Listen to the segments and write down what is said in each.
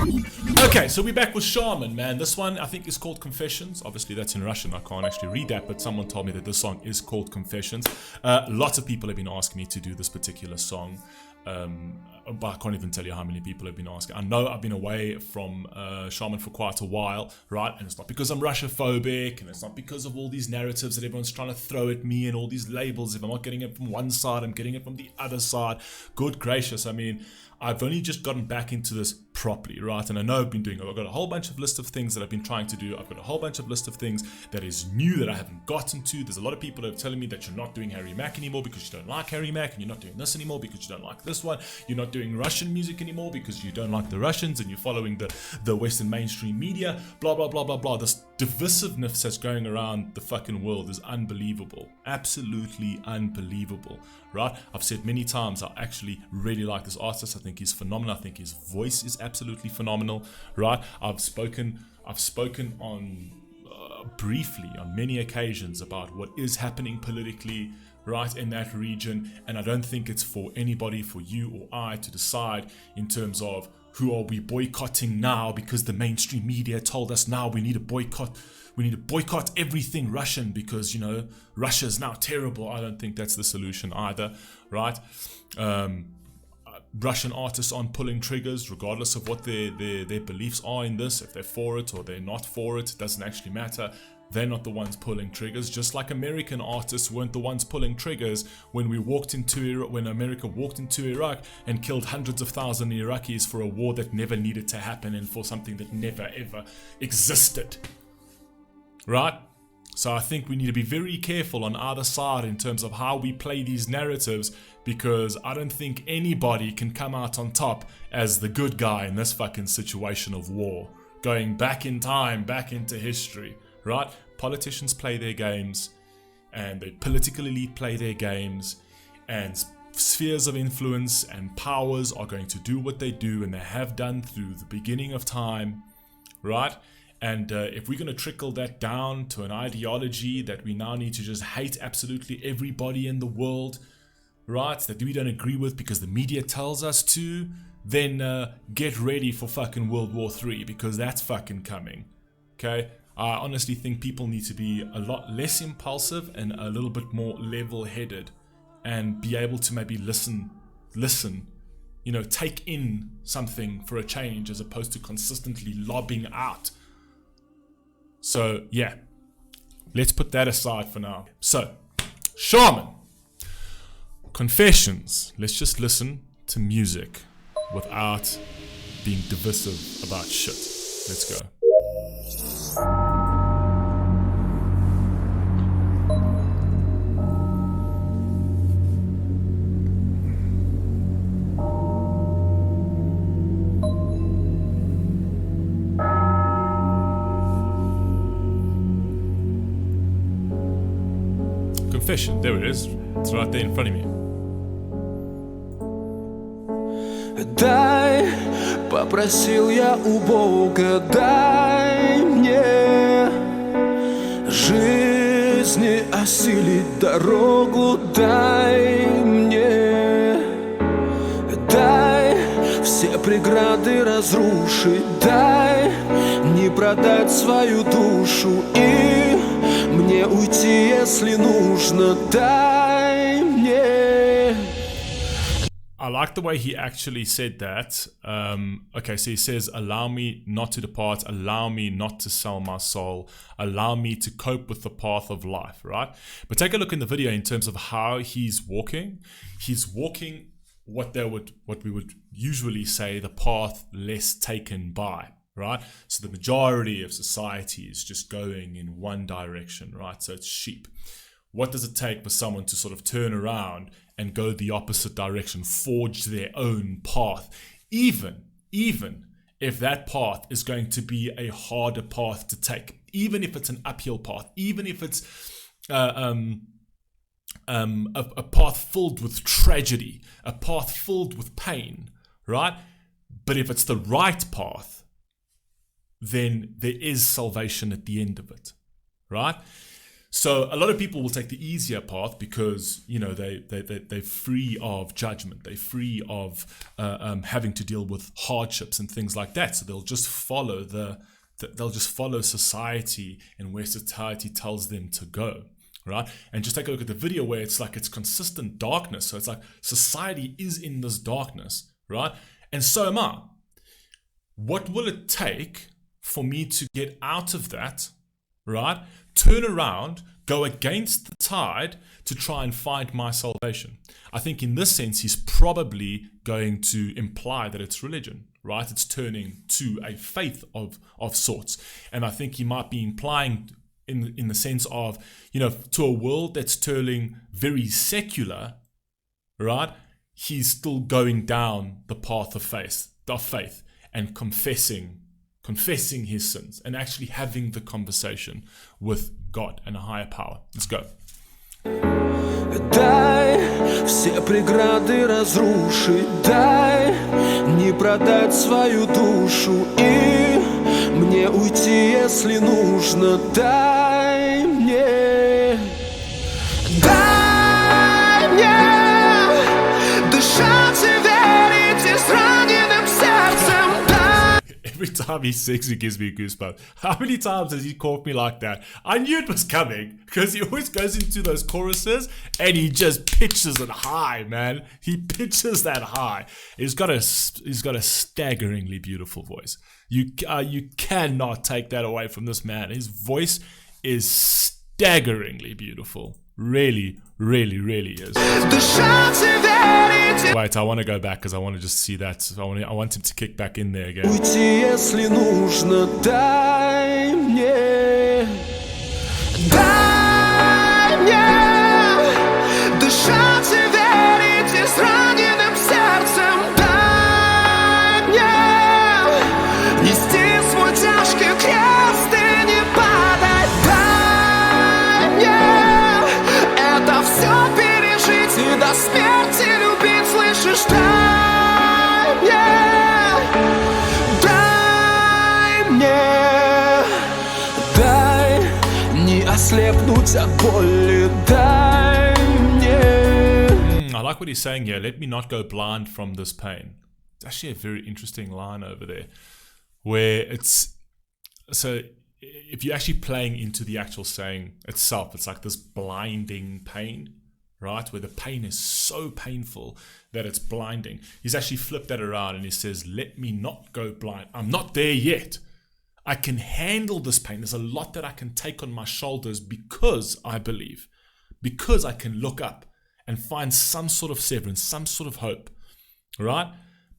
Okay, so we're back with Shaman, man. This one I think is called Confessions. Obviously that's in Russian, I can't actually read that, but someone told me that this song is called Confessions. Lots of people have been asking me to do this particular song. But I can't even tell you how many people have been asking. I know I've been away from Shaman for quite a while, right? And it's not because I'm Russiophobic, and it's not because of all these narratives that everyone's trying to throw at me and all these labels. If I'm not getting it from one side, I'm getting it from the other side. Good gracious, I mean, I've only just gotten back into this properly, right? And I know I've got a whole bunch of list of things that I've been trying to do. I've got a whole bunch of list of things that is new that I haven't gotten to. There's a lot of people that are telling me that you're not doing Harry Mack anymore because you don't like Harry Mack, and you're not doing this anymore because you don't like this one. You're not doing Russian music anymore because you don't like the Russians, and you're following the Western mainstream media, blah, blah, blah, blah, blah. This divisiveness that's going around the fucking world is unbelievable. Absolutely unbelievable, right? I've said many times I actually really like this artist. I think he's phenomenal. I think his voice is absolutely phenomenal, right? I've spoken on briefly on many occasions about what is happening politically, right, in that region, and I don't think it's for anybody, for you or I, to decide in terms of who are we boycotting now because the mainstream media told us now we need to boycott everything Russian because, you know, Russia is now terrible. I don't think that's the solution either, right? Russian artists aren't pulling triggers regardless of what their beliefs are in this. If they're for it or they're not for it, doesn't actually matter. They're not the ones pulling triggers, just like American artists weren't the ones pulling triggers when America walked into Iraq and killed hundreds of thousands of Iraqis for a war that never needed to happen and for something that never ever existed, right? So I think we need to be very careful on either side in terms of how we play these narratives, because I don't think anybody can come out on top as the good guy in this fucking situation of war, going back in time, back into history, right? Politicians play their games, and the political elite play their games, and spheres of influence and powers are going to do what they do, and they have done through the beginning of time, right? And if we're going to trickle that down to an ideology that we now need to just hate absolutely everybody in the world, right, that we don't agree with because the media tells us to, then get ready for fucking World War III, because that's fucking coming, okay? I honestly think people need to be a lot less impulsive and a little bit more level-headed and be able to maybe listen, you know, take in something for a change as opposed to consistently lobbing out. So yeah, let's put that aside for now. So, Shaman, Confessions. Let's just listen to music without being divisive about shit. Let's go. Confession, there it is. It's right there in front of me. Дай, попросил я у Бога, дай мне жизни осилить дорогу, дай мне, дай все преграды разрушить, дай не продать свою душу и мне уйти, если нужно, дай мне. I like the way he actually said that. Okay, so he says, allow me not to depart, allow me not to sell my soul, allow me to cope with the path of life, right? But take a look in the video in terms of how he's walking. He's walking what we would usually say the path less taken by, right? So the majority of society is just going in one direction, right? So it's sheep. What does it take for someone to sort of turn around and go the opposite direction, forge their own path, even if that path is going to be a harder path to take, even if it's an uphill path, even if it's a path filled with tragedy, a path filled with pain, right? But if it's the right path, then there is salvation at the end of it, right? So a lot of people will take the easier path because, you know, they're free of judgment. They're free of having to deal with hardships and things like that. So they'll just follow society and where society tells them to go, right? And just take a look at the video where it's like it's consistent darkness. So it's like society is in this darkness, right? And so am I. What will it take for me to get out of that, right? Turn around, go against the tide to try and find my salvation. I think in this sense, he's probably going to imply that it's religion, right? It's turning to a faith of sorts. And I think he might be implying in the sense of, you know, to a world that's turning very secular, right? He's still going down the path of faith and confessing his sins and actually having the conversation with God and a higher power. Let's go. Дай все преграды разрушить, дай не продать свою душу и мне уйти, если нужно, дай мне дышать и верить и с раненым сердцем. Every time he sings, he gives me goosebumps. How many times has he caught me like that? I knew it was coming because he always goes into those choruses and he just pitches it high, man. He pitches that high. He's got a staggeringly beautiful voice. You cannot take that away from this man. His voice is staggeringly beautiful. Really, really, really is. Wait, I want to go back because I want to just see that. I want him to kick back in there again. Уйти, если нужно, дай мне дышать и верить и с раненым сердцем, дай мне нести свой тяжкий крест и не падать, дай мне это все пережить и до смерти любить, слышишь, дай не ослепнуть от боли, дай мне. I like what he's saying here. Let me not go blind from this pain. It's actually a very interesting line over there, where it's so. If you're actually playing into the actual saying itself, it's like this blinding pain, right? Where the pain is so painful that it's blinding. He's actually flipped that around and he says, let me not go blind. I'm not there yet. I can handle this pain. There's a lot that I can take on my shoulders because I believe, because I can look up and find some sort of severance, some sort of hope, right?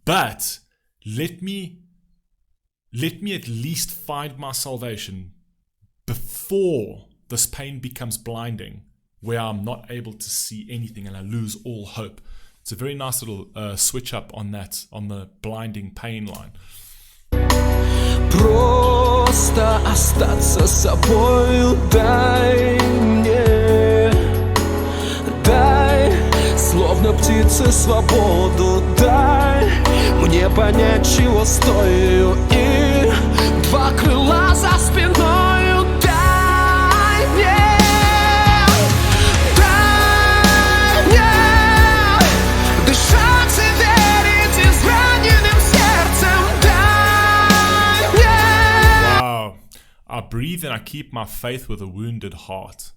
But let me at least find my salvation before this pain becomes blinding, where I'm not able to see anything and I lose all hope. It's a very nice little switch up on that, on the blinding pain line. Просто остаться собою, дай мне, дай, словно птице свободу, дай мне понять, чего стою, и два крыла за спиною, дай мне дышать и верить и с раненым сердцем, дай мне. Wow. I breathe and I keep my faith with a wounded heart.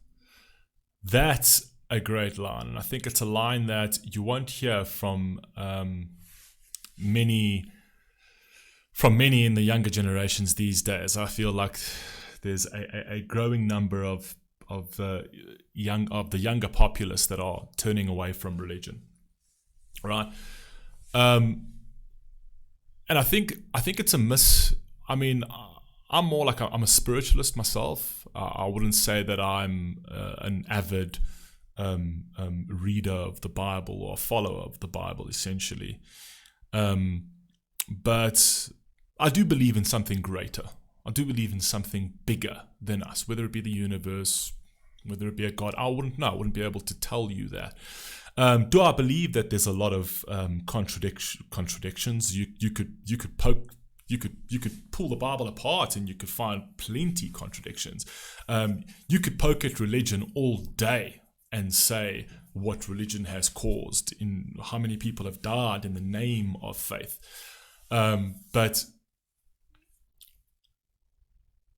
That's a great line, and I think it's a line that you won't hear from many in the younger generations these days. I feel like there's a growing number of the younger populace that are turning away from religion, right? And I think it's a miss. I mean, I'm more like I'm a spiritualist myself. I wouldn't say that I'm an avid reader of the Bible or a follower of the Bible, essentially. But I do believe in something greater. I do believe in something bigger than us, whether it be the universe, whether it be a God. I wouldn't know. I wouldn't be able to tell you that. Do I believe that there's a lot of contradictions? You could poke You could pull the Bible apart and you could find plenty contradictions. You could poke at religion all day and say what religion has caused, in how many people have died in the name of faith. But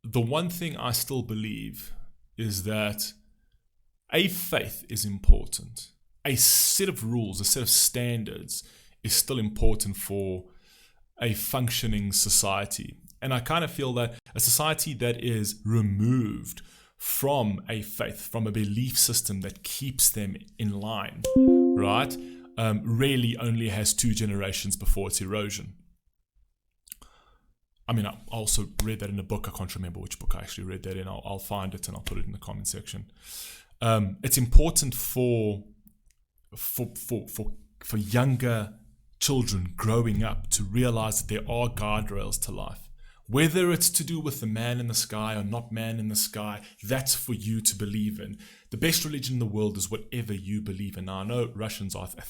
the one thing I still believe is that a faith is important. A set of rules, a set of standards is still important for a functioning society. And I kind of feel that a society that is removed from a faith, from a belief system that keeps them in line, right, really only has 2 generations before its erosion. I mean, I also read that in a book. I can't remember which book I actually read that in. I'll find it and I'll put it in the comment section. It's important for younger children growing up to realize that there are guardrails to life. Whether it's to do with the man in the sky or not man in the sky, that's for you to believe in. The best religion in the world is whatever you believe in. Now, I know Russians are, I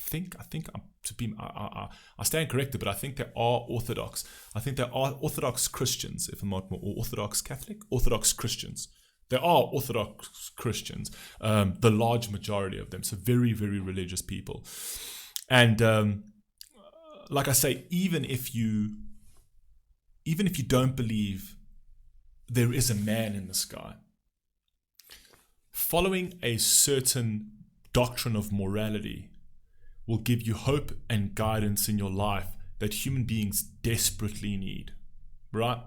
stand corrected, but I think they are Orthodox. I think they are Orthodox Christians, if I'm not more, or Orthodox Catholic? Orthodox Christians. They are Orthodox Christians, the large majority of them. So very, very religious people. And like I say, even if you don't believe there is a man in the sky, following a certain doctrine of morality will give you hope and guidance in your life that human beings desperately need, right?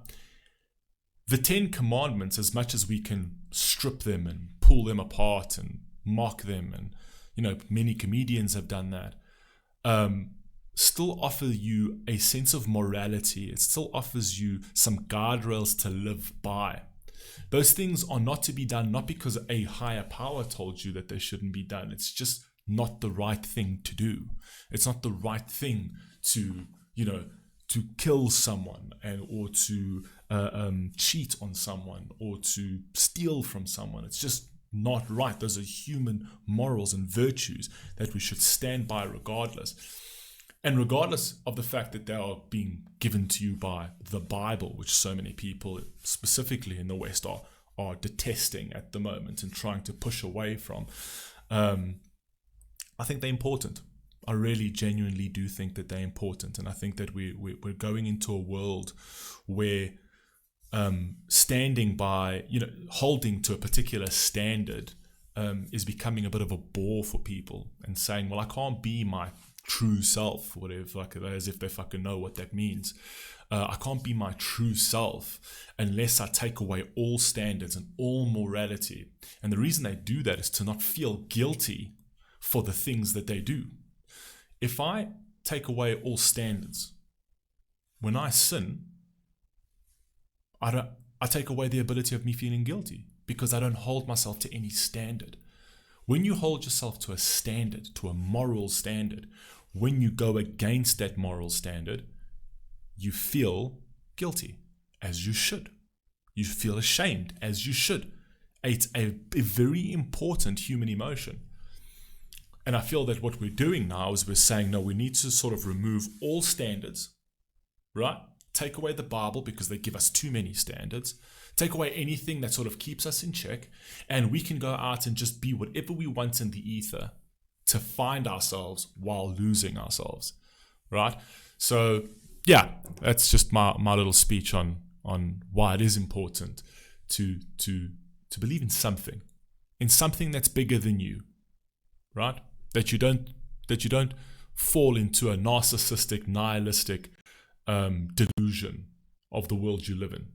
The 10 Commandments, as much as we can strip them and pull them apart and mock them, and many comedians have done that, still offer you a sense of morality. It still offers you some guardrails to live by. Those things are not to be done, not because a higher power told you that they shouldn't be done. It's just not the right thing to do. It's not the right thing to kill someone or to cheat on someone or to steal from someone. It's just not right. Those are human morals and virtues that we should stand by regardless. And regardless of the fact that they are being given to you by the Bible, which so many people, specifically in the West, are detesting at the moment and trying to push away from, I think they're important. I really genuinely do think that they're important. And I think that we're going into a world where standing by, holding to a particular standard is becoming a bit of a bore for people, and saying, well, I can't be my true self, whatever, as if they fucking know what that means. I can't be my true self unless I take away all standards and all morality. And the reason they do that is to not feel guilty for the things that they do. If I take away all standards, when I sin, I take away the ability of me feeling guilty because I don't hold myself to any standard. When you hold yourself to a standard, to a moral standard, when you go against that moral standard, you feel guilty, as you should. You feel ashamed, as you should. It's a very important human emotion. And I feel that what we're doing now is we're saying, no, we need to sort of remove all standards, right? Take away the Bible because they give us too many standards. Take away anything that sort of keeps us in check, and we can go out and just be whatever we want in the ether to find ourselves while losing ourselves, right? So yeah, that's just my little speech on why it is important to believe in something that's bigger than you, right? That you don't fall into a narcissistic, nihilistic delusion of the world you live in.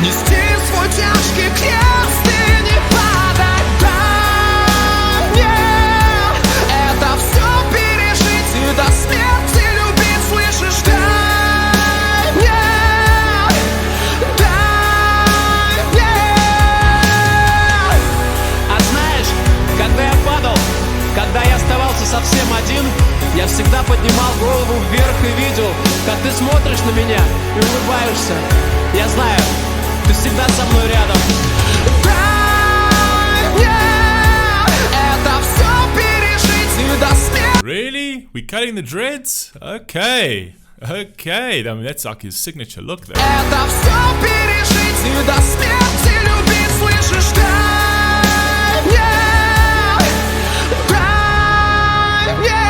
Нести свой тяжкий крест и не падать, да, нет. Это все пережить и до смерти любить, слышишь, да, нет, да, нет. А знаешь, когда я падал, когда я оставался совсем один, я всегда поднимал голову вверх и видел, как ты смотришь на меня и улыбаешься. Я знаю, ты всегда со мной рядом. Really? We cutting the dreads? Okay. Okay, I mean, that's like his signature look there. Это все пережить и до смерти любить, слышишь, дай мне, дай мне.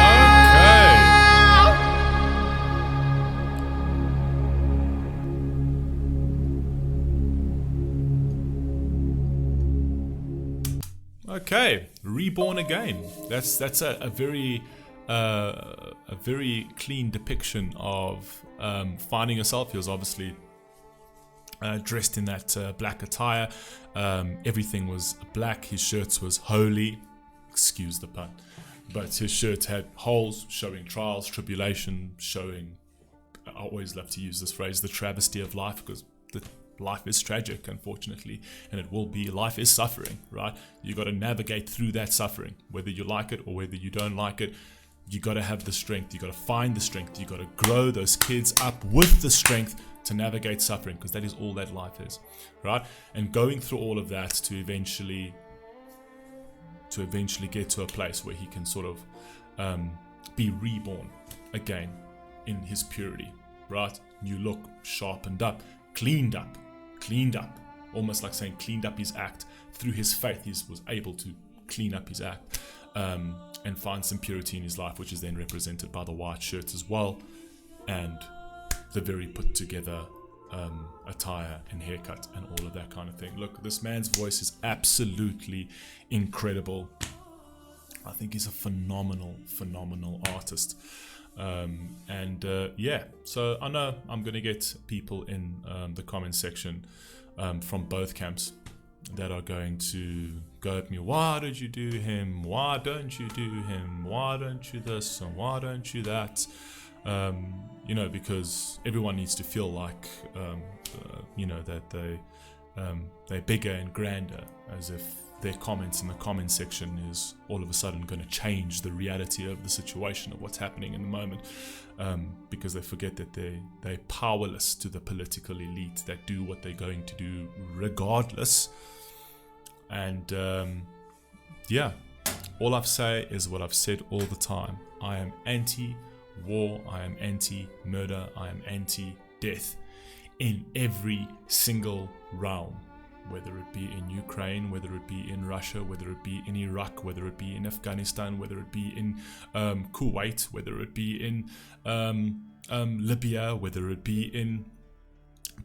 Okay, reborn again. That's a very clean depiction of finding yourself. He was obviously dressed in that black attire. Everything was black. His shirts was holy. Excuse the pun, but his shirt had holes showing trials, tribulation, showing. I always love to use this phrase, the travesty of life, because life is tragic, unfortunately, and it will be. Life is suffering, right? You got to navigate through that suffering, whether you like it or whether you don't like it. You got to have the strength. You got to find the strength. You got to grow those kids up with the strength to navigate suffering, because that is all that life is, right? And going through all of that to eventually get to a place where he can sort of be reborn again in his purity, right? New look, sharpened up, cleaned up, almost like saying cleaned up his act. Through his faith, he was able to clean up his act and find some purity in his life, which is then represented by the white shirts as well, and the very put together attire and haircut and all of that kind of thing. Look, this man's voice is absolutely incredible. I think he's a phenomenal artist. Yeah, so I know I'm gonna get people in the comment section from both camps that are going to go at me. Why did you do him? Why don't you do him? Why don't you this and why don't you that? Because everyone needs to feel like that they're bigger and grander, as if their comments in the comment section is all of a sudden going to change the reality of the situation of what's happening in the moment, because they forget that they're powerless to the political elite that do what they're going to do regardless. And all I've say is what I've said all the time. I am anti-war, I am anti-murder, I am anti-death in every single realm. Whether it be in Ukraine, whether it be in Russia, whether it be in Iraq, whether it be in Afghanistan, whether it be in Kuwait, whether it be in Libya, whether it be in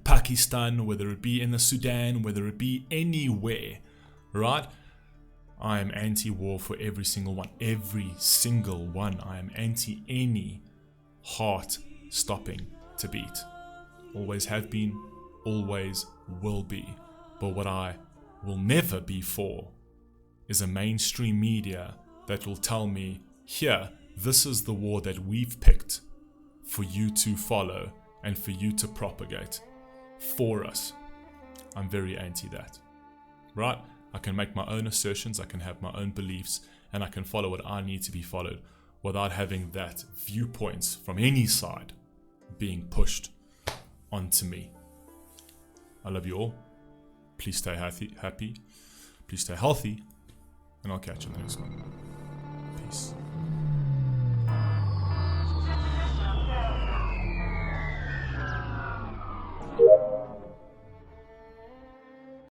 Pakistan, whether it be in the Sudan, whether it be anywhere, right? I am anti-war for every single one. Every single one. I am anti any heart stopping to beat. Always have been, always will be. But what I will never be for is a mainstream media that will tell me, here, this is the war that we've picked for you to follow and for you to propagate for us. I'm very anti that, right? I can make my own assertions, I can have my own beliefs, and I can follow what I need to be followed without having that viewpoints from any side being pushed onto me. I love you all. Please stay happy. Please stay healthy. And I'll catch you in the next one. Peace.